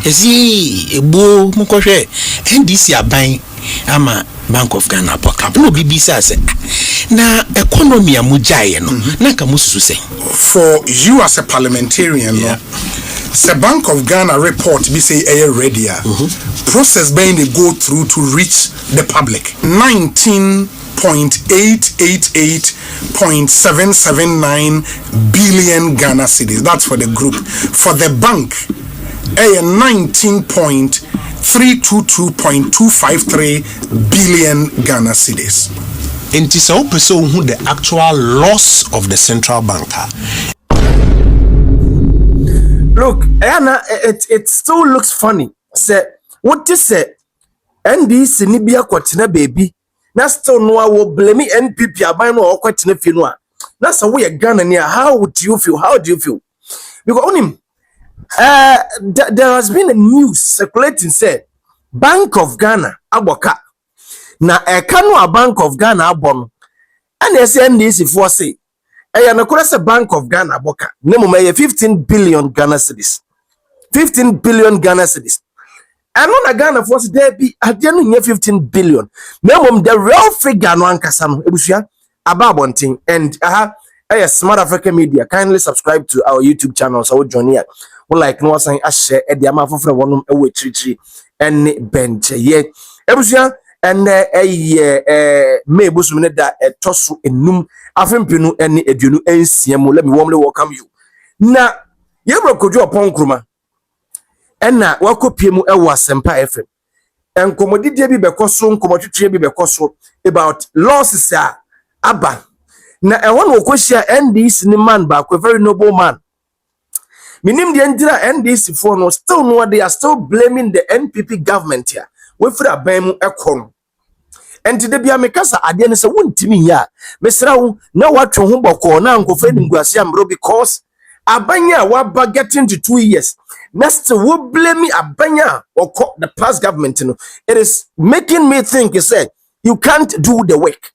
esi ebo mukoshe NDC aban ama Bank of Ghana poka no bibisa se na economy amujaye no na ka mususu se for you as a parliamentarian no the Bank of Ghana report be say ready process being they go through to reach the public 19.888.779 billion Ghana cedis. That's for the group. For the bank 19.322.253 billion Ghana cedis. And it's a person who the actual loss of the central bank. Look, Anna, it still looks funny. Say, what you say? NDC Nibia Kwatina baby. Na still no will blame NPP aban no Kwatina finwa. That's a way a Ghana near. How would you feel? How do you feel? Because on him, there has been a news circulating said Bank of Ghana aboka. Na kanu a Bank of Ghana abon. And NDC for say. Na kurasa Bank of Ghana aboka. Nemo may 15 billion Ghana cedis. 15 billion Ghana cedis. And on a Ghana force there be at the end 15 billion. Nemo the real figure no ankasam ebusia ababonting and Smart African Media. Kindly subscribe to our YouTube channel so join here. We like no saying share e dia mafofre wonum e we chiri ene bench ye. Ebusia and me busum ne da etoso enum afempinu ene eduonu ensiam. Let me warmly welcome you. Na ye bro Kojo Oppong Nkrumah ena wakopiem ewo Asempa FM enkomodidie bi bekoso nkomotwetwe bi bekoso about losses aba na ehwo no koshia NDC ni man ba a very noble man minim de ndira NDC for no still no they are still blaming the NPP government here we free aban mu ekon enti de bia mekasa ade ne se wontimi ya mesra wo na watwe ho boko na nkofa ni nguase amro because abanya waba getting to 2 years next we blame abanya or the past government no it is making me think you said you can't do the work.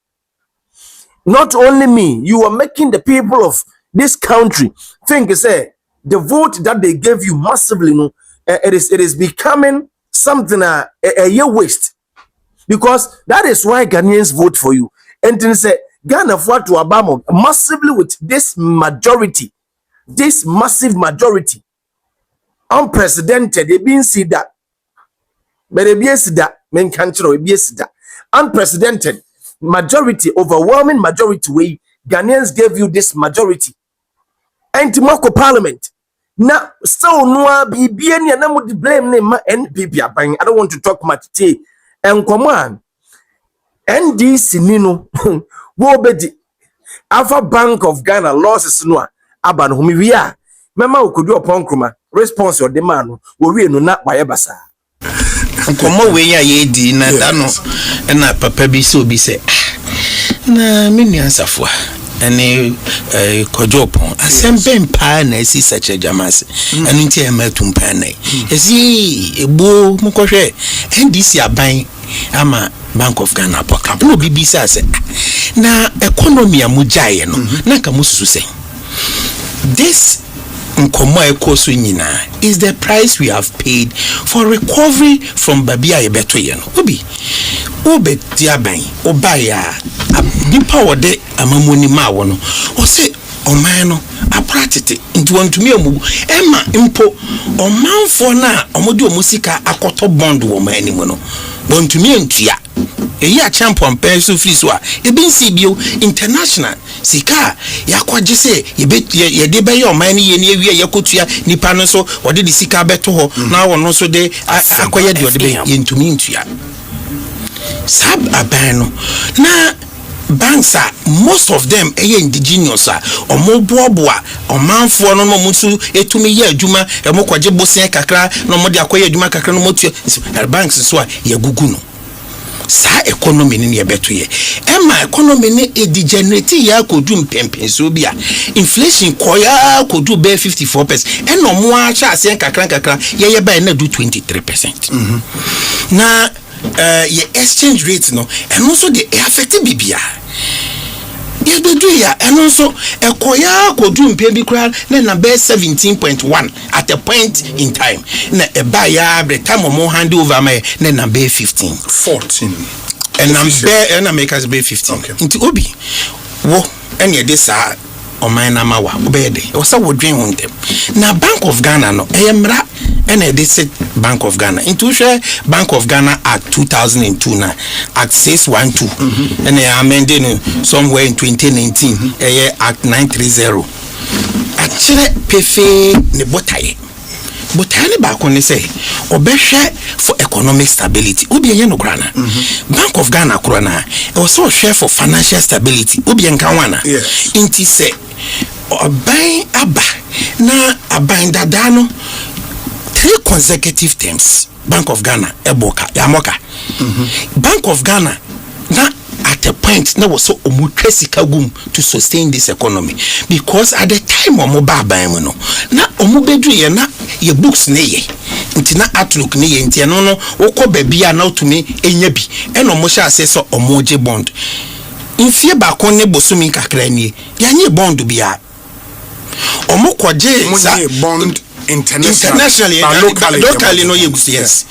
Not only me, you are making the people of this country think you say the vote that they gave you massively no it is becoming something a year waste, because that is why Ghanaians vote for you. And then say Ghana fought to Obama massively with this majority. This massive majority, unprecedented. They been see that, but they be see that. Men can't be see that unprecedented majority, overwhelming majority. Way Ghanaians gave you this majority, and Timoko Parliament. Now, still no be any and I'm with blame name NPP. I don't want to talk much today. And come on, NDC Nino, Wobedi, Alpha Bank of Ghana losses no. Aban humi we are mema Kojo Oppong Nkrumah response your demand we no na baye basa komo we ya ye di na da no na papa bi so bi se na menu ansafo ene Kojo Oppong asembe mpa na esi sache jamase enu nti e matum pa na esi ebo mukohwe NDC aban ama Bank of Ghana poka no bibisa se na economy amujaye no na ka mususu se. This Nkrumah ekoso nyina is the price we have paid for recovery from Babia Yebeto yeno. Obi diaban obaya nipa wode amamoni ma wono o se oman no apratete nti wantumi amu ema impo omanfo na omode omusika akoto bond wo man nimu no wantumi antua eyi a champion penso free so a ebinsi bio international sika yakwaje se ye de be yo man ye ne awie yakotua nipa no so wode de sika beto ho na wono so de akoye de ode be yentumi ntua sab abano na banks are most of them indigenous omoboaboa omanfo no musu etumi ye adwuma emokwaje bosen kakra no mo de akoye adwuma kakra no motu banks so a yagugu no sa economy ni yebeto ye ema economy ni degenerate ya kodum pempen so bia inflation koya kodu be 54% eno mo a cha asen kakra ye ba na do 23%. Na your exchange rate no and also the affected bibia ye do do ya eno so ekoya kodu mpe kura na number 17.1 at a point in time na eba ya every time mo hand over my na number 14 and number na make us be 15 nti obi wo ene de sa oman na mawa obede o sa wodwen ho ntem na Bank of Ghana no eyemra ene de set Bank of Ghana into share Bank of Ghana Act 2002 na Act 612 ene amended somewhere in 2019 Act 930 akire pefe ne botaye botane ba ko ne say obehwe for economic stability obi enye no krana Bank of Ghana krana e also share for financial stability obi enka wana inti say oban aba na aban dada no 3 consecutive terms Bank of Ghana eboka yamoka Bank of Ghana na at a point na was so omutresika gum to sustain this economy because at the time omo baba mu no na omo bedu ye na ye books ne ye nti na outlook ne ye nti no no wokọ babia na otumi enya bi e no mo sha ase so omo je bond infie ba kon ne bosumi kakra nie yanye bond bia omo koje sa bond internationally locally no yes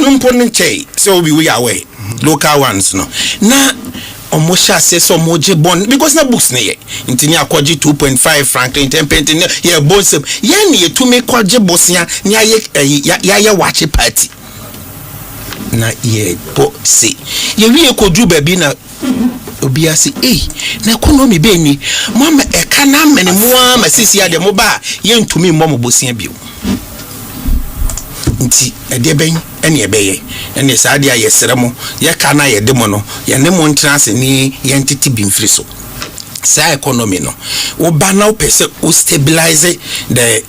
important chey so we are aware local ones no na omosha say so moje bond because na books na ye ntini akwaji 2.5 Franklin 10 pence ye bosem ye ne ye to me kwaje bosia ni aye wache party na ye bo see ye wi ekodu baby na obi ase na economy be ni mama eka na mene moa masisi ade mo ba ye ntumi mo bosia bio nti ede ben ene ebeye ene saade ya yesremo ye kana ye demo no ye ne mo ntrance ni ye ntiti bimfiri so sa economy no wo ba na opese o stabilize the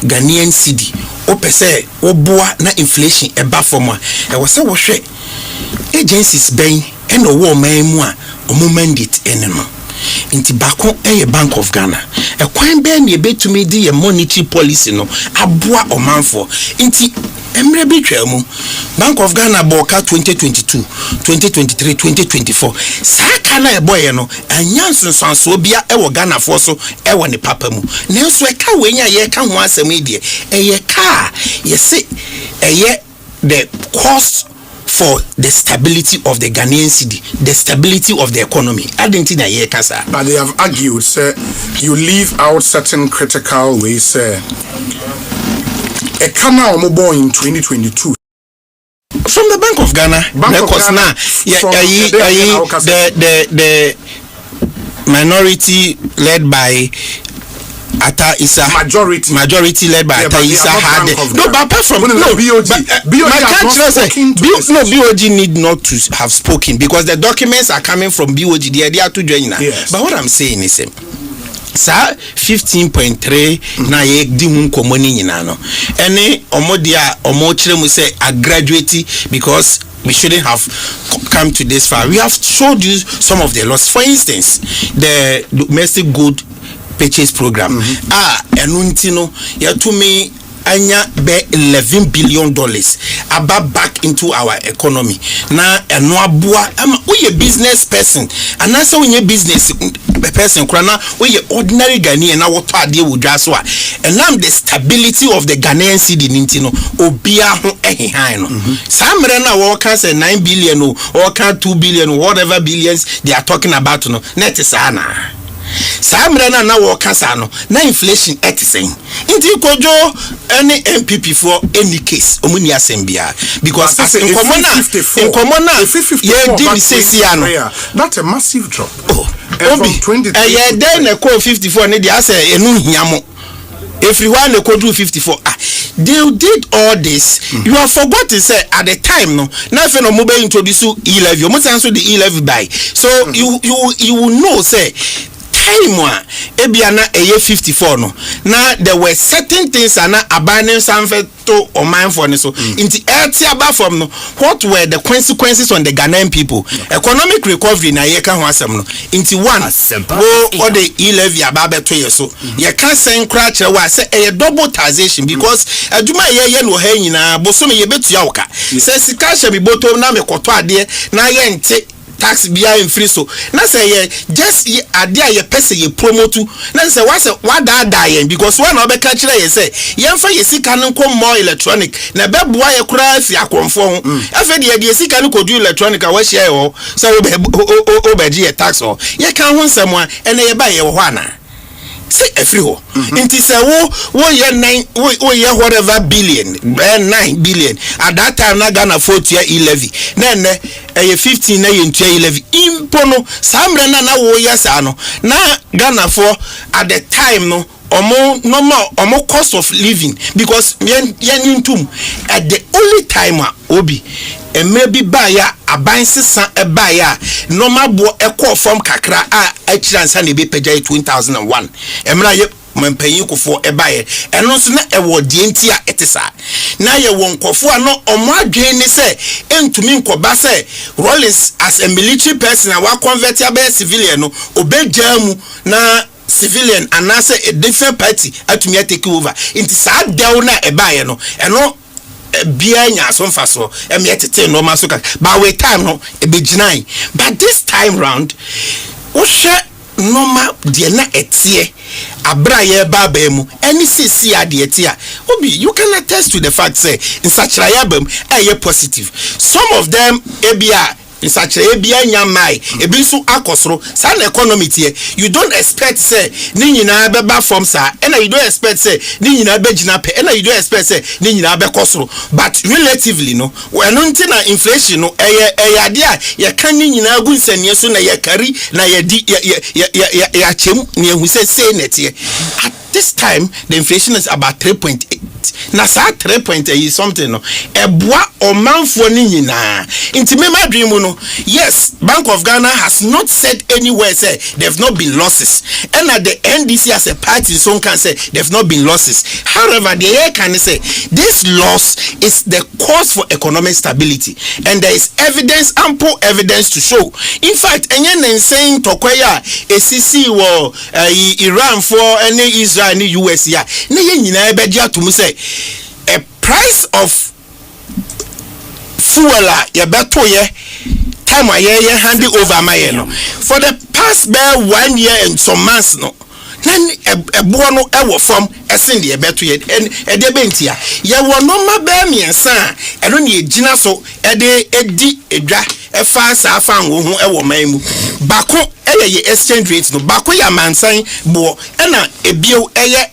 Ghanaian cedi opese wo boa na inflation eba from a e wo se wo hwe agencies ben ene wo man mu a omo mandate ene no inti bako eye Bank of Ghana e kwan be na ebetumi di ye monetary policy no aboa omanfo inti emre bitwa mu Bank of Ghana boka 2022 2023 2024 saka na eboye no anyansensanso bia ewo Ghana fo so ewo ne papa mu nenso e ka wenya ye ka ho asem die eye ka ye se eye the cost for the stability of the Ghanaian cedi, the stability of the economy. I didn't think that here, Kasa. But they have argued, sir, you leave out certain critical ways, sir. A canal mobile in 2022. From the Bank of Ghana, the minority led by Ata Isa majority led by Ata Isa had no, but apart from BoG need not to have spoken because the documents are coming from BoG. They are to join now. But what I'm saying is sa 15.3 na ye di hun komoni nyina no ene omodia omo mu say a graduate because we shouldn't have come to this far. We have showed you some of the loss. For instance, the domestic good purchase program enunti ya to me anya be $11 billion about back into our economy na eno aboa ama we business person and also we business person krana we ordinary Ghanaian na woto ade wodwa so a and now the stability of the Ghanaian cedi ninti no obia ho ehehan no samre na wo ka say 9 billion or ka 2 billion whatever billions they are talking about no net sana samre na wo kasa no na inflation etisen inti Kojo any MPP for any case omuni asembia because in common ye did say no that's a massive drop from 20 then na call 54 ne dia say enu hiamo everyone na call 54 they did all this you have forgotten say at the time no na fe no mo be introduce e-levy mo say so the e-levy by so you will know say time ebia na eye 54 no na there were certain things ana abaning sanfe to o mindful ne so inti eti aba from no what were the consequences on the Ghanaian people economic recovery na ye ka ho asem no inti one wo the e-levy aba to ye so ye ka sen kra kire wa say eye double taxation because aduma ye no ha nyina boso me ye betua woka say sika hye bi boto na me koto ade na ye nte tax bia in free so na say ye just ade ye pese ye promote na say what that die because one obeka kire ye say ye mfa ye sika no nko more electronic na beboa ye kura fi akonfo ho afa de sika no kodu electronic a wa share ho say obeji ye tax ho ye kan ho nsem a ene ye ba ye ho ana say every ho inti say wo ye 9 wo ye whatever billion 9 billion at that time na Ghana 40 year levy na ne 15 na ye ntua levy impono samre na wo ye sa no na Ghana for at the time no omo cost of living because yen intum at the only time obi and maybe buyer aban sesa e buyer normal bo ekọ from kakra a chance na be pejai 2001 emra ye mampanyin kofo e buyer eno so na e wo die nti a etesa na ye won kofo no omo adwen ni se entumi nkoba se Rollins as a military person wa convert ya be civilian no obejamu na civilian and answer a different party atumi take over into sad down na ebaye no eno bia nya so mfa so em yetete no ma so ka but we time no e be ginai but this time round wo hwe normal de na etie abra ye baba mu any cc ade etia obi you can attest to the fact say in such rayabam aye positive some of them ebia in such a bia nyamai ebisu akosro san economy tie you don't expect say ni nyina beba from sa and you don't expect say ni nyina be gina pe and you don't expect say ni nyina be kosro but relatively no when unti na inflation no ade a ye kan ni nyina gu nsanie so na ye kari na ye di ya chem ni ehu say netie at this time the inflation is about 3.8 na sa 3.8 something no eboa omanfo ni nyina inti me my dream no yes Bank of Ghana has not said anywhere say there've not been losses and at the NDC as a party so can say there've not been losses however the air can say this loss is the cause for economic stability and there is evidence ample evidence to show in fact enye saying tokoya ACC wo Iran for any Israel any US ya na ye nyina e be dia to say a price of fuel ya beto ye time ye hand over my no for the past 1 year and some months no nan ebo no e wo from esen de beto ye e de bentia ye wo no ma ba miensa e no ne gina so e de edi edwa e fa sa fa wo hu e wo man mu bako e ye exchange rate no bako ya mansan bo e na ebio e ye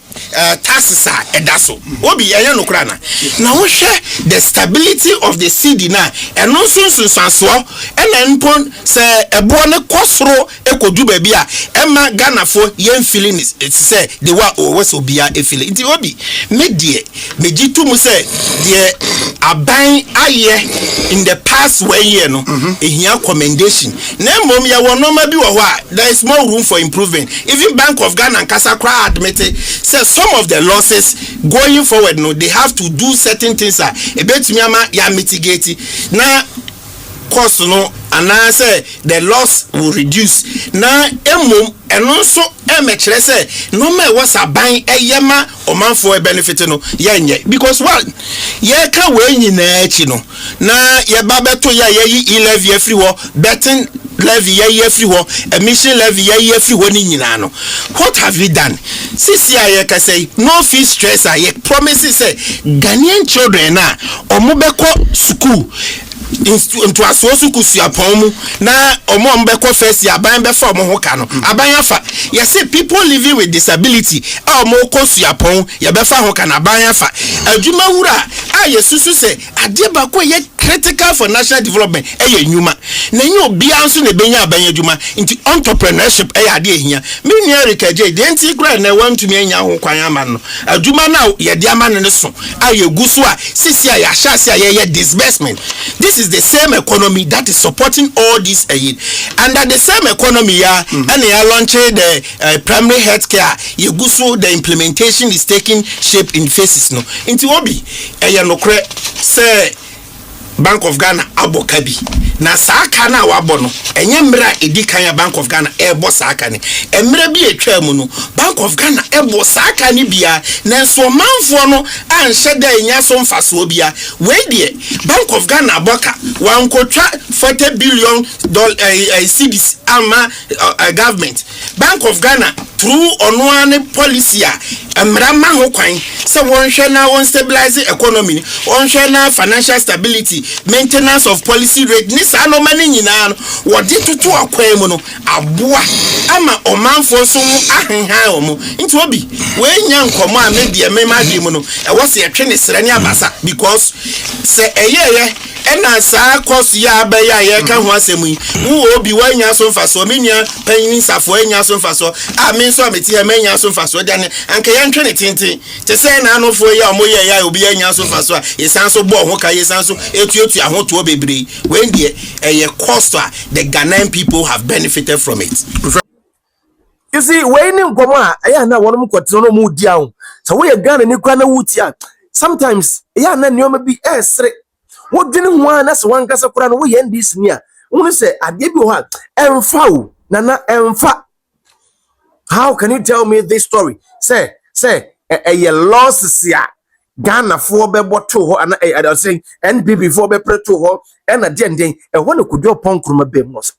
taxes edaso obi eye no kra na wo hwe the stability of the cedi na eno sunsunsanso ena npon se ebo ne kosoro ekodu ba bia ema Ghana fo yen feeling it say the wa o so bia e feeling nti obi me die mejitu mu se the aban aye in the past 1 year no ehia commendation na mom ya wo no ma bi wo ho there is more room for improvement even Bank of Ghana nkasa kra admit say some of the losses going forward no they have to do certain things ebetumi ama ya mitigate na cost no and say the loss will reduce na emom eno so emekere say no ma was aban eyema omanfo e benefit no yenye because what ye ka we nyina achi no na ye ba beto ya ye levy free ho betting levy ye free ho emission levy ye free ho ni nyina no what have we done sisi aye ka say no fee stress aye promises say Ghanaian children na omobeko school into asosu kusuapon mu na omo mbeko first ya ban be fa omo ho ka no aban afa you see people living with disability omo kosuapon ya be fa ho ka na aban afa adwuma wura yesusu se ade ba ko ye critical for national development ye nyuma na nyi obi anso na benya aban adwuma into entrepreneurship ade ehia me nua Recapitalization de nti kura na wantumi anya ho kwan ama no adwuma na ye de ama ne so gusu a sisi ya hyase ye disbursement. This is the same economy that is supporting all this aid. Under the same economy, and they are launching the primary health care. The implementation is taking shape in phases. No, into obi, no say Bank of Ghana abokabi. na saaka na wabɔ no enye mra edi kan Bank of Ghana ebo saaka ne emra bi etwa mu no Bank of Ghana ebo saaka ne bia na so manfo no anhye da enya so mfaso bia we de Bank of Ghana boka wankotwa $40 billion cedis ama government. Bank of Ghana through onwane policy emra ma ho kwan se wonhwe na won stabilize economy wonhwe na financial stability maintenance of policy rate ni sa no mani nyina no wode tutu akwan mu no aboa ama omanfo so mu ahenhan o mu nti obi we nya nkomo a me de me ma de mu no e wo se etwe ne sere ne abasa because se eyeye ena sa course ya abaya ye ka ho asemu yi wo obi wa nya so mfaso me nya panyin safo nya so mfaso a me so ameti ya me nya so mfaso de ne anka ye ntwe ne tintin te se na anofo ya omoye ya obi ya nya so mfaso a yesan so bo ho ka yesan so etuetu ahoto bebre when the cost the Ghanaian people have benefited from it. You see, when you come on, I na one of them no mu down. So we Ghana ni kwa na wutia. Sometimes ya na nyoma bi esre. Wo dwene ho anas wan kasa kura no we NDC ni a. Wonu se ade bi ho a emfa wo na emfa. How can you tell me this story? Say a loss ya Ghana for be boto ho and I say NBB for be preto ho and a den e wona Kojo Oppong Nkrumah be mos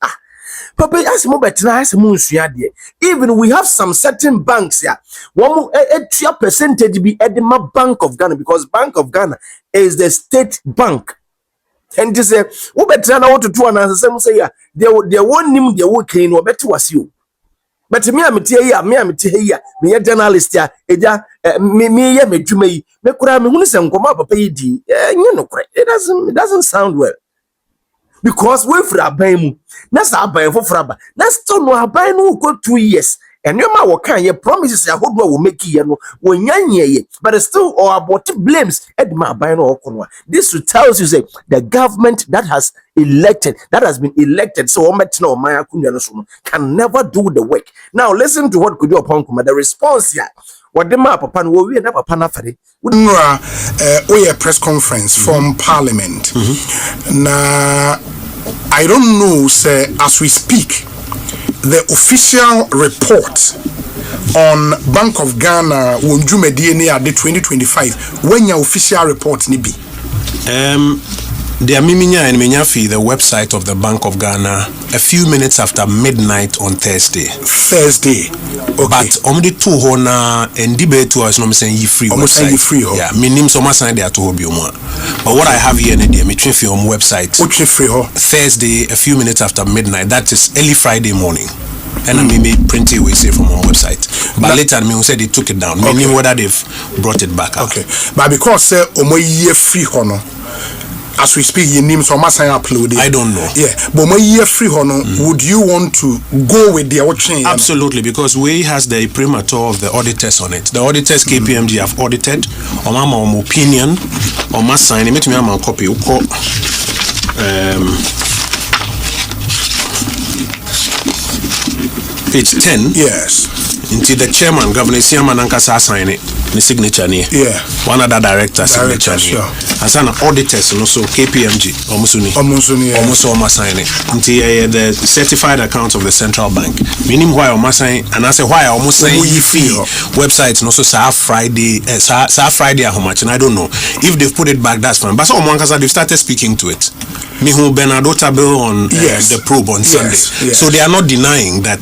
papa as mo betina as mo nsua de even we have some certain banks here one a percentage be edema Bank of Ghana because Bank of Ghana is the state bank and this wo betina na what to do and as say ya they won nim they wo clean wo beto wase o. But me am here, me journalist ya, eja me ye medwuma yi, me kura me hunu se nkoma papa yi di, nye no kure. It doesn't sound well. Because we fra aban mu, na sa aban fo fra ba. Na still no aban no go 2 years. And you ma wo kan ye promises ya hodwa wo make ye no, wo nyanye ye. But still or about blames edma aban no okonwa. This tells you say the government that has been elected so ometna o man akunwa no so can never do the work. Now listen to what Kojo Oppong Nkrumah the response here. What the ma papa no we na papa na fare. We press conference from Parliament. Na I don't know say as we speak the official report on Bank of Ghana wonjumedie ne ade 2025 when your official report ni bi the Amiminya and Minyafi, the website of the Bank of Ghana, a few minutes after midnight on Thursday. Okay. But only two hona and debate to us no saying you free website. Yeah, minim so much sign there to hobi omo. But what I have here in the Mitrinfi website. Thursday, a few minutes after midnight. That is early Friday morning. And I may print it we say from our website. But later me said they took it down. Okay. Meaning whether they've brought it back up. Okay. But because omo ye free hono. As we speak, your name so much I upload it. I don't know. Yeah, but my year free honor, would you want to go with the auction? Absolutely, because we has the imprimatur of the auditors on it. The auditors KPMG have audited. On my opinion, on my sign, it me a copy. Page 10. Yes. Into the chairman, Governor Siaman Ankasa sign it. The signature near. Yeah. One other director signature near. Sure. And some auditors and also KPMG. Almost sign it. Until the certified account of the central bank. Meaning why almost sign and I say why almost saying fee websites and also Friday how much and I don't know if they've put it back. That's fine. But so they've started speaking to it. Mihu Bernardo Tabel on the probe on Sunday. Yes. So they are not denying that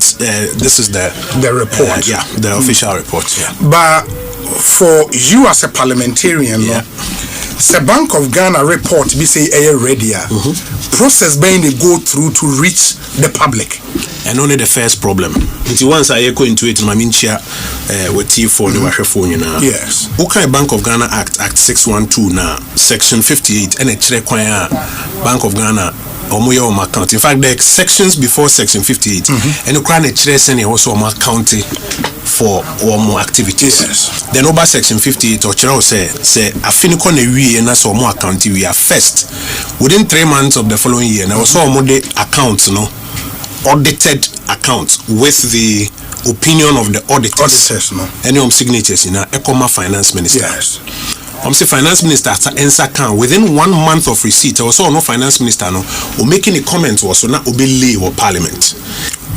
this is the report. The official report. Yeah. But for you as a parliamentarian, the Bank of Ghana report be say ready. Process being they go through to reach the public. And only the first problem. Once I echo into it, my mincha with T4 the phone now. Yes. Okay, Bank of Ghana Act 612 now, Section 58, and it require Bank of Ghana omoya on account. In fact, there are sections before Section 58, and you can't trace any also on county for more activities. Yes. Then over Section 58 or Chero say a finicon we and that's more account we are first within 3 months of the following year. Now also more the accounts, audited accounts with the opinion of the auditors. No. Any signatures in a Ecoma Finance Minister. Yes. say finance minister answer can within 1 month of receipt. Also no finance minister no or making a comment was so not obey or parliament.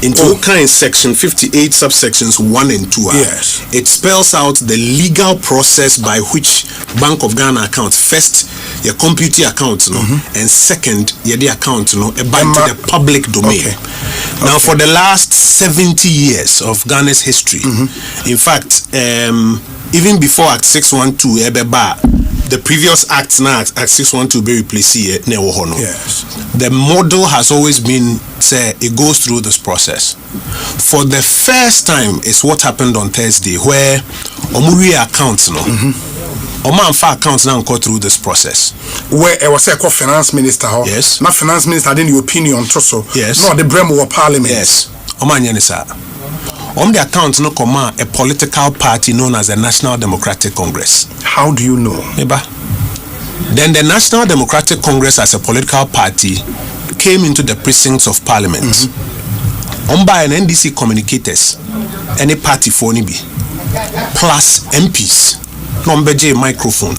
Into kind section 58 subsections 1 and 2. Yes. It spells out the legal process by which Bank of Ghana account first your computer account and second your account back to the public domain. Now for the last 70 years of Ghana's history, in fact, even before Act 612 the previous acts now Act 612 be replaced here. Yes. The model has always been say it goes through this process. For the first time is what happened on Thursday where Omuri accounts Omanfa accounts now go through this process. Where I was a finance minister. Yes. Not finance minister didn't opinion so. Yes. No the Bremo parliament. Yes. Omanyanisa. On the account no command a political party known as the National Democratic Congress. How do you know? Then the National Democratic Congress as a political party came into the precincts of parliament. By an NDC communicators, any party for be plus MPs, no microphone,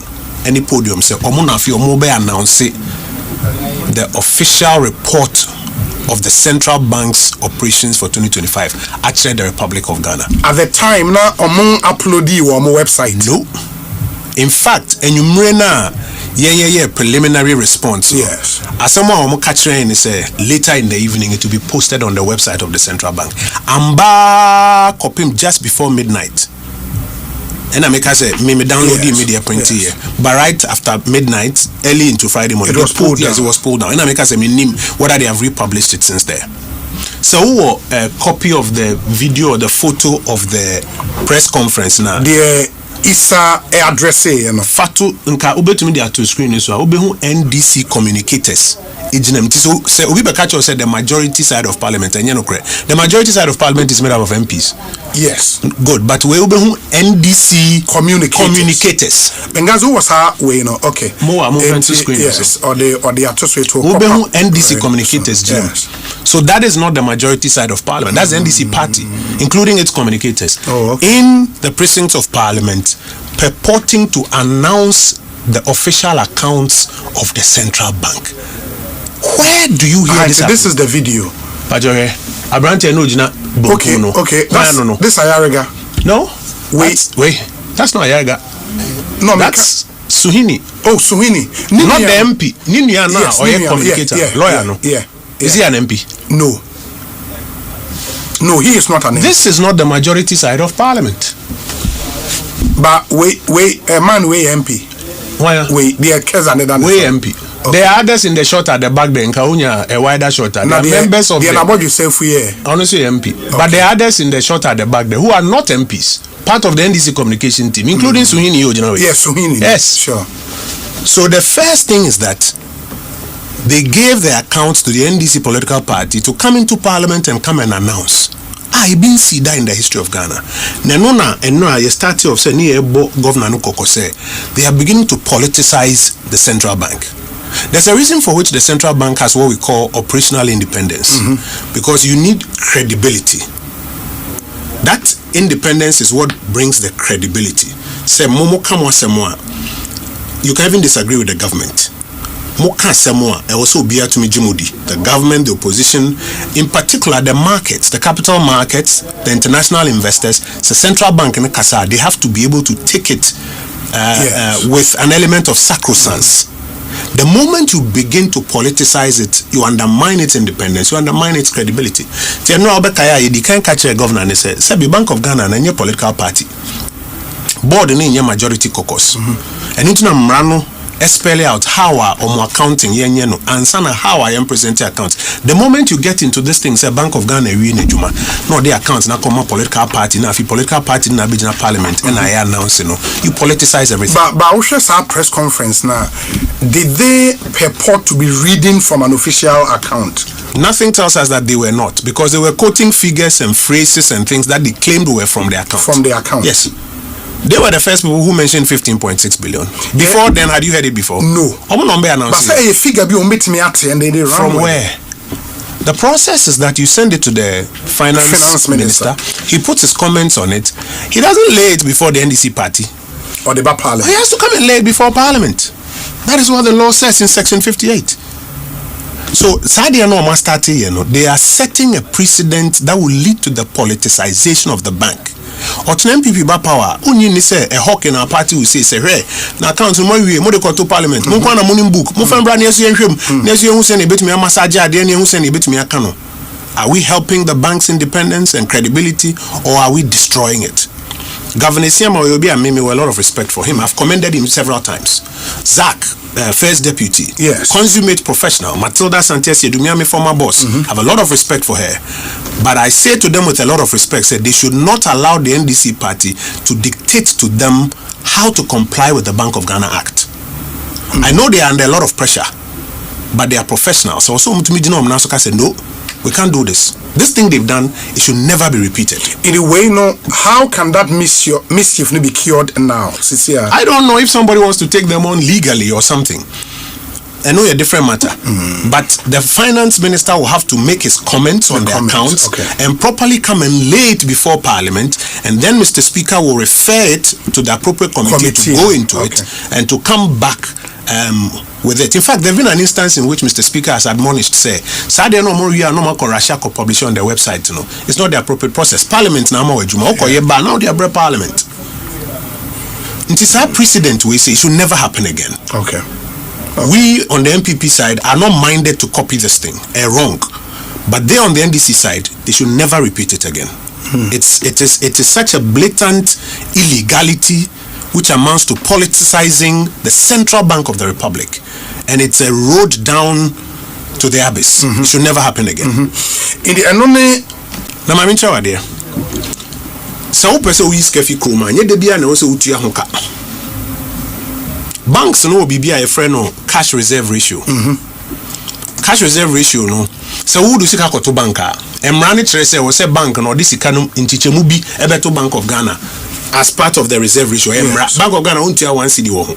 any podium say Omunafi Omobe announce the official report of the central bank's operations for 2025 actually the Republic of Ghana. At the time now among uploaded on my website. No. In fact, preliminary response. Yes. As someone catching say later in the evening it will be posted on the website of the central bank. Amba copy just before midnight. And I make us say me download the media print here. But right after midnight, early into Friday morning, it was pulled down. Yes, it was pulled down. And I make us say me name whether they have republished it since there. So a copy of the video or the photo of the press conference now. The Isa address Fatu nka ubetumi dia to screen so ubehu NDC communicators. So say we catch said the majority side of parliament and the majority side of parliament is made up of MPs. Yes. Good, but we ubehu NDC communicators. Bengazo was her way okay. More screen. Yes, or the associate ubehu NDC communicators. Yes. So that is not the majority side of parliament. That's the NDC party, including its communicators. Oh, okay. In the precincts of parliament, purporting to announce the official accounts of the central bank. Where do you hear this? This is the video. Okay. This Ayariga. No. Wait. That's not Ayariga. No, that's Suhini. Oh, Suhini. Not the MP. Ninia now or a communicator. Lawyer no. Yeah. Is he an MP? No. No, he is not an MP. This is not the majority side of parliament. But wait, a man way MP. Why? Wait, the case and the way MP. Okay. There are others in the shot at the back there in Kaunya, a wider shot. There are members of the honestly MP. Okay. But there are others in the shot at the back there who are not MPs, part of the NDC communication team, including Suhini Ojinawe. Yes, Suhini. Yes. Sure. So the first thing is that they gave their accounts to the NDC political party to come into parliament and come and announce. I been see that in the history of Ghana. Nenona and no a started of saying Governor Nkoko say they are beginning to politicize the central bank. There's a reason for which the central bank has what we call operational independence, because you need credibility. That independence is what brings the credibility. Say Momo Kamwa Semwa, you can even disagree with the government. Moka Semwa, also be to me Jimudi, the government, the opposition, in particular the markets, the capital markets, the international investors, the central bank in Kasa, they have to be able to take it with an element of sacrosanct. The moment you begin to politicize it, you undermine its independence, you undermine its credibility. You can't catch a governor and say, the Bank of Ghana and your political party, board in your majority caucus. And into Mrano, spell out how are accounting and how I am presenting accounts. The moment you get into this thing, say Bank of Ghana we in Juma, no the accounts now come a political party now. If you political party in Abidjan Parliament and I announce you politicize everything. But Usher's press conference now, did they purport to be reading from an official account? Nothing tells us that they were not, because they were quoting figures and phrases and things that they claimed were from the account. From the account. Yes. They were the first people who mentioned 15.6 billion. Before then, had you heard it before? No. But say a figure be and they from where? The process is that you send it to the finance minister. He puts his comments on it. He doesn't lay it before the NDC party. or the parliament. He has to come and lay it before parliament. That is what the law says in section 58. So, Sadia no Mastati, they are setting a precedent that will lead to the politicization of the bank. Or to MPP ba power, only say a hawk in our party will say, hey, now council more we more to parliament, more on a morning book, more from brand near you send a bit me a massage, then you send a bit me a canoe. Are we helping the bank's independence and credibility, or are we destroying it? Governor Siama Oyobi and Mimi, a lot of respect for him. I've commended him several times. Zach, first deputy, yes, consummate professional. Matilda Santesi, Dumiami, former boss. Have a lot of respect for her. But I say to them with a lot of respect, say they should not allow the NDC party to dictate to them how to comply with the Bank of Ghana Act. I know they are under a lot of pressure, but they are professionals. So say no, we can't do this. This thing they've done, it should never be repeated. In a way, no, how can that mischief be cured now? Cecilia? I don't know if somebody wants to take them on legally or something. I know a different matter. But the finance minister will have to make his comments on the accounts, and properly come and lay it before parliament, and then Mr. Speaker will refer it to the appropriate committee to go into it and to come back with it. In fact, there have been an instance in which Mr. Speaker has admonished, say, Sadia no more we are no more Russia could publish on their website, It's not the appropriate process. Parliament now more now they are parliament. It is our precedent we say it should never happen again. Okay. We on the MPP side are not minded to copy this thing, wrong. But they on the NDC side, they should never repeat it again. It is such a blatant illegality which amounts to politicizing the Central Bank of the Republic, and it's a road down to the abyss. It should never happen again. In the anome, na ma mincha wade. Sa wo pese wo yiskafi Nkrumah, nye de bia na wo se utua ho ka. Banks no obi bia ye frɛ no cash reserve ratio. Cash reserve ratio no, se wo do sika koto banka, emra ne kyerɛ sɛ wo se bank no de sika no ntikyemu bi ebeto Bank of Ghana as part of the reserve ratio. Yes. Bank of Ghana untia 1 cedi wo ho.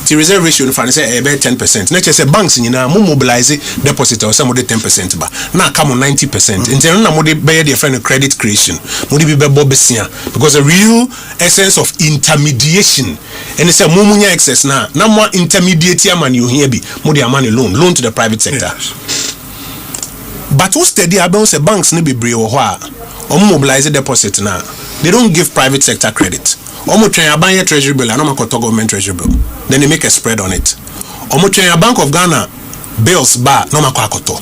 The reserve ratio no fa say about 10%. Na say banks nyina mo mobilize deposit or some of the 10% ba. Na come on 90%. Nti na mo de be the friend credit creation. Mo de bi be besia because the real essence of intermediation and say mo munya excess na mo intermediate man you here bi mo de amane loan to the private sector. Yes. But who steady about say banks no be brave wo ho a or mobilize deposit na they don't give private sector credit. Omo train a bank treasury bill and omo koto government treasury bill. Then they make a spread on it. Omo train a Bank of Ghana bills bar no makoto.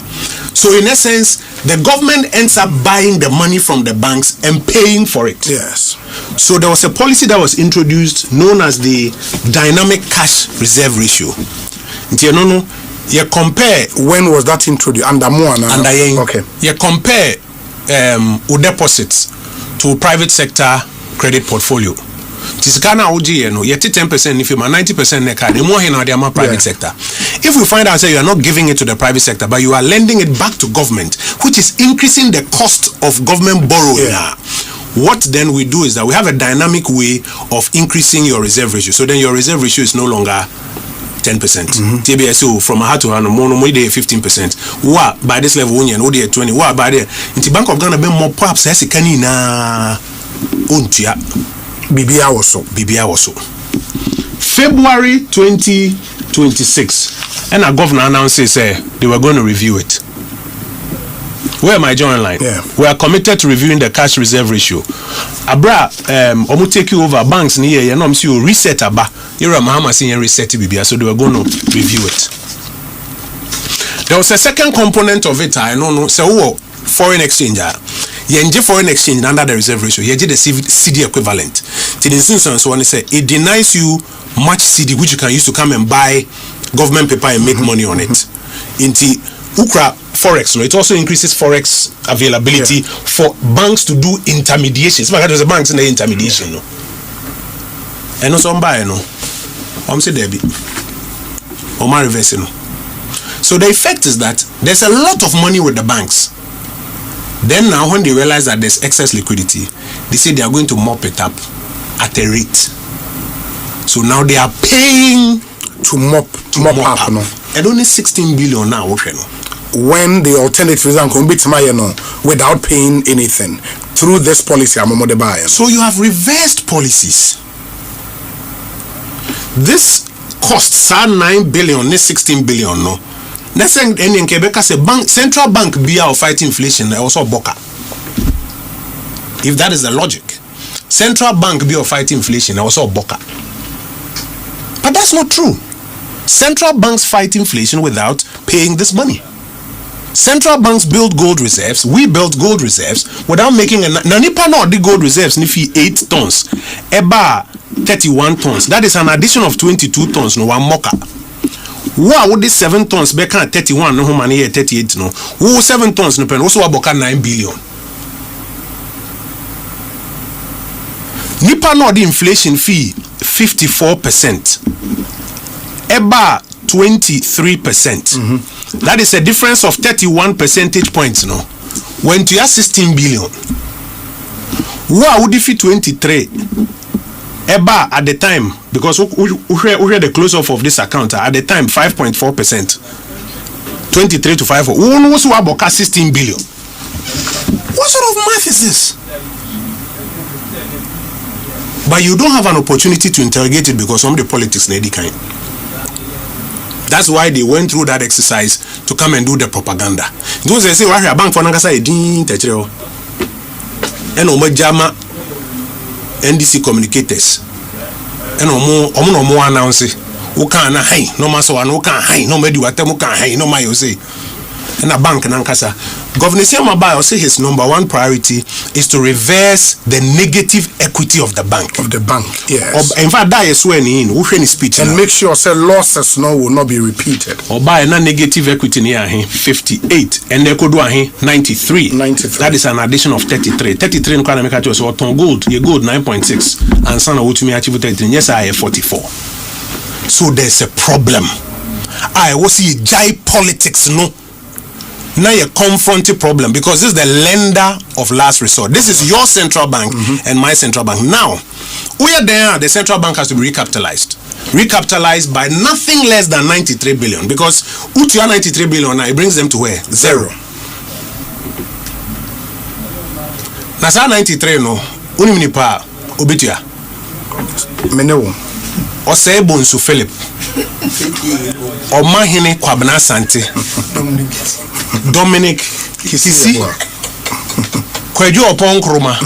So in essence, the government ends up buying the money from the banks and paying for it. Yes. So there was a policy that was introduced known as the dynamic cash reserve ratio. You compare. When was that introduced? Under Moana. Okay. You compare deposits to private sector credit portfolio. Tisikana OG, you 10% if you 90% neka, the more in private sector. If we find out that you are not giving it to the private sector, but you are lending it back to government, which is increasing the cost of government borrowing. What then we do is that we have a dynamic way of increasing your reserve ratio. So then your reserve ratio is no longer 10%. TBSO from a to hand more 15%. What by this level only and OD 20. What by there? In Bank of Ghana be more perhaps as a canina untia BBA also. February 2026, and our governor announces they were going to review it. Where am I joining line? We are committed to reviewing the cash reserve ratio. Abra, omu take you over banks near you know you reset aba. You're a Mahama senior reset BBA, so they were going to review it. There was a second component of it. I don't know. So foreign exchange. Yenje foreign exchange under the reserve ratio. Yenje the CD equivalent. In instance, one say it denies you much CD which you can use to come and buy government paper and make money on it. Inti Ukra Forex, it also increases Forex availability for banks to do intermediation. There's a banks in the intermediation, no. And also buy no. Say Debbie. Or my reverse, no. So the effect is that there's a lot of money with the banks. Then now when they realize that there's excess liquidity, they say they are going to mop it up at a rate. So now they are paying to mop up. No? And only 16 billion now. When the alternative is without paying anything through this policy, so you have reversed policies. this costs 9 billion, 16 billion, no. Next thing, any Quebec say bank, central bank be out fight inflation, also boka. If that is the logic, central bank be out fight inflation, also boka. But that's not true. Central banks fight inflation without paying this money. Central banks build gold reserves. We built gold reserves without making a nipa no the gold reserves nifi 8 tons. Eba 31 tons. That is an addition of 22 tons no one moka. Wow, would this 7 tons beka 31 no money 38 no. Who 7 tons no pen also aboka 9 billion. Nipa no the inflation fee 54%. Eba 23%. That is a difference of 31 percentage points, no. When to 16 billion. Wow, would if 23? Eba at the time, because we hear the close off of this account at the time 5.4%. 23 to 5. Who knows who about 16 billion? What sort of math is this? But you don't have an opportunity to interrogate it because some of the politics need kind. That's why they went through that exercise to come and do the propaganda. Those they say, "Why a bank for Nangasa edin techreo?" And omajama NDC communicators. And omo announce. Who can na hey? No maso anu can hey? No medi watemu can hey? No my say. And a bank Nankasa. Governor Siamabai say his number one priority is to reverse the negative equity of the bank. Of the bank, yes. In fact, that is when in speech and make sure say losses will not be repeated. Or buy a negative equity near 58 and they could do 93. 93. That is an addition of 33. 33 in Kanamika was on gold. You gold 9.6 and Sana Utumi achieve 33. Yes, I have 44. So there's a problem. I was see jai politics no. Now you confront a problem because this is the lender of last resort. This is your central bank and my central bank. Now, we are there. The central bank has to be recapitalized. Recapitalized by nothing less than 93 billion because Utia 93 billion now it brings them to where? Zero. Nasa 93 no. Unimnipa Obitia. Menewo. Osebo Nsu Philip. Omahine Kwabena Sante. Dominic Kisi. Kojo Oppong Nkrumah.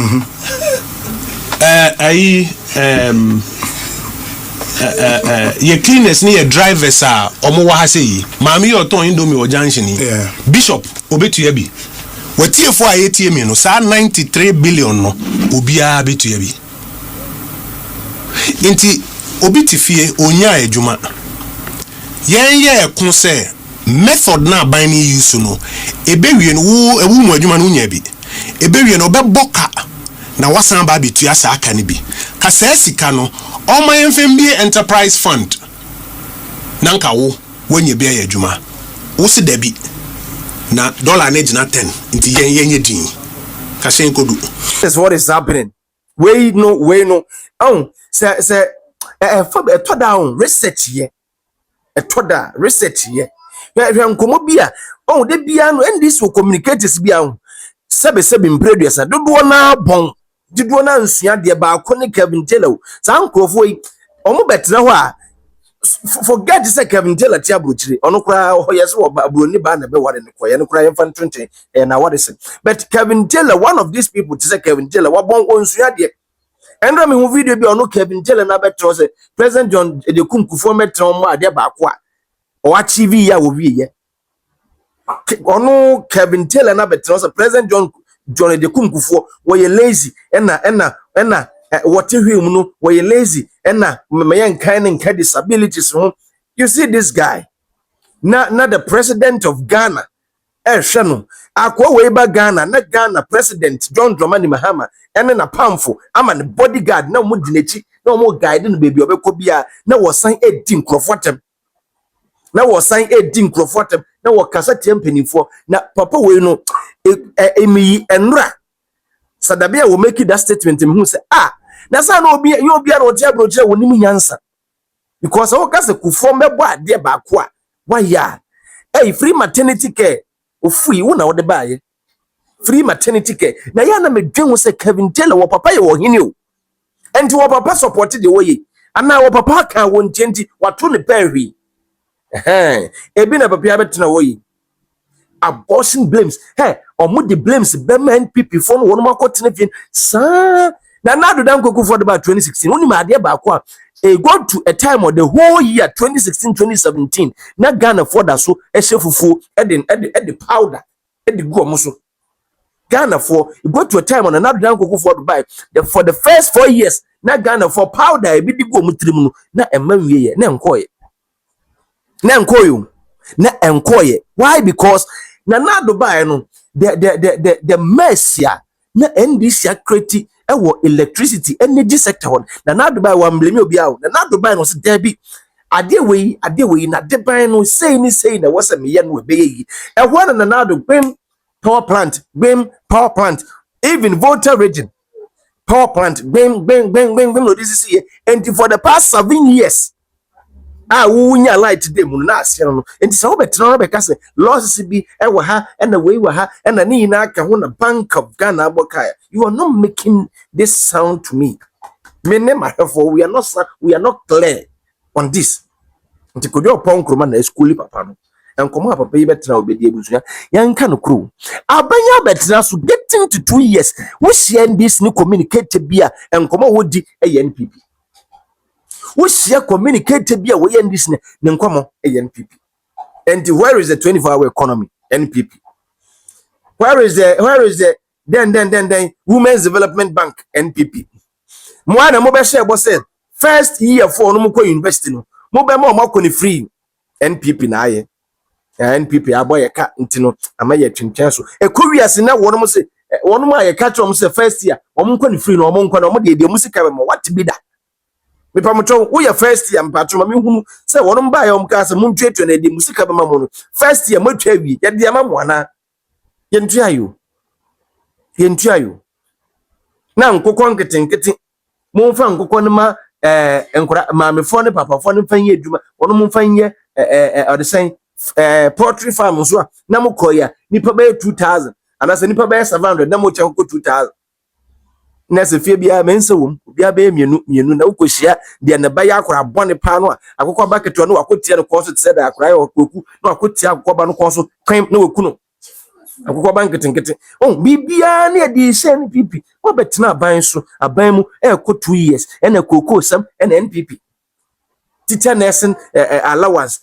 Ye cleaners ni ye drivers are omo wa ha sei. Mami oton indomie o junction ni. Bishop Obetuyebi. Wetie fo ayetie mi no sa 93 billion no obia betuyebi. Inti obitifie onya ejuma. Ye kun se method na ban ni use no ebewie no ewu mu adwuma no nya bi ebewie no beboka na wasan ba betua sa aka ni bi ka sa sika no o ma yemfem bi enterprise fund nanka wo wonye bi ya adwuma wo se da bi na dollar na gina 10 nti yenye din ka sen kodu. That's what is happening. We no say to down research here etoda research here nkomo bia de bia no NDC will communicate this bia sebe mpreduasa dodo na bon dodo na nsua de ba ko ne Kevin Taylor sa nkrofo yi omo betena ho a forget say Kevin Taylor ti abrochire ono kura ho yes wo abroni ba na be ware ne koye no kura yemfa ntwente na what is it but Kevin Taylor one of these people to say Kevin Taylor wa bon onsua de endra me hu video bi ono Kevin Taylor na betro say President John de kunkufo metro mo ade ba ko a o achieve ya wo wie ye ono Kevin Taylor na betro say President John de kunkufo wo ye lazy ena what him no wo ye lazy ena meyen kind and disabilities no. You see this guy na the president of Ghana hweno akwa we ba Ghana na Ghana president John Dramani Mahama ene na pamfo ama ne bodyguard na mo dinechi na mo guide no baby obekọ bia na wo san edi nkrofotem na wo san edi nkrofotem na wo kasa tempenifo na papa we no emi enra sadabia wo make that statement me hu say na sa na obi yo bia na o tia broche wo nim nyansa because wo kasa kufo mebo ade ba ko a wa ya free maternity care ofui wo na wo de baaye free maternity care na ya na medwen wo say Kevin Taylor wo papa ye wo hini o enti wo papa support the way ana wo papa ka won tienti wato ne pahwi ebi na papa betena wo yi abortion blames omo the blames bema NPP for no won makotena fin sa na nado dan koku for about 2016 woni ma ade ba ko go to a time of the whole year 2016 2017 na Ghana for that so fufu the powder the go omo Ghana for go to a time on another dan koku for buy for the first 4 years na Ghana for powder e bi di go omo trimu no na emmawie ye na enkoye why because na nado buy no the mess ya na NDC create ewo electricity energy sector na nado buy one blame obi awo na nado buy no se debi ade we na de buy no say na wasa me ye no be yi ehwo na nado gbem power plant even Volta region power plant gbem no this is and for the past 7 years wunya light dey mu na ase no enti se wo betena no be ka se losses bi ewo ha na we ha na ni na aka ho na Bank of Ghana abokai you are not making this sound to me name for we are not clear on this enti Kojo Oppong Nkrumah na school papa no enkomo papa yi betena obedi ebusuya yanka no kro abanya betena so getting to 2 years we share this ni communicate bia enkomo wodi NPP we share communicate bia we this ne nkomo NPP and where is the 24-hour economy NPP where is the then Women's Development Bank NPP mwana mo be share bo say first year for no mo ko university no mo be mo ko ni free NPP na aye NPP aboye ka ntino amaye twentwen so ekowiase na wono mo se wono mo aye ka trom se first year omo ko ni free no omo nko na omo de musika be mo what be that me pamoto wo ya first year mpatro ma me hunu se wono mba ya omka se muntwetwe na de musika be ma mo no first year matwa wi ya de ma mo ana yentuayo na nkokon ketenkete mo mfa nkokon ma enkora ma me fo ne papa fo ne mfanye aduma wono mo mfanye odesen poultry farm so na mo koya nipa be 2000 anase nipa be 700 na mo che ko 2000 na se fie bia mense wom bia be mienu na ukohia de na ba ya akora bone pa no akokwa bucket no akotie no ko so tse da akora ya okoku na akotie akokwa ba no ko so kwem na wakuno akokwa ba nketenkete bibia na de se NPP wo betena aban so aban mu ko 2 years na koko sam na NPP teacher nursing allowance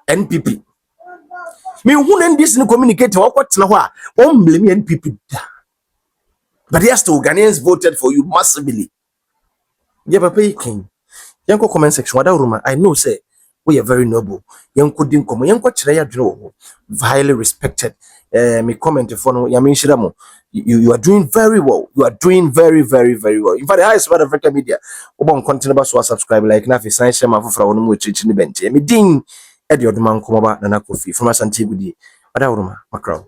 NPP me hu na this ni communicate wo kwotena ho a wo blame NPP but yes, the Ghanaians voted for you massively. Yeah, Papa King. Yanko comment section. Wada Ruma. I know, say we are very noble. Yanko dinkomo. Yanko chiraya dro. Highly respected. Me comment for no. Yamin shiramo. You are doing very well. You are doing very, very, very well. In fact, the highest part of Africa media. Oppong continue to subscribe like na fi sign share ma for one mo chichi ni bench. Me ding. Edi oduman komoba na nakofi. From Asante Gudi. Wada Ruma. Macron.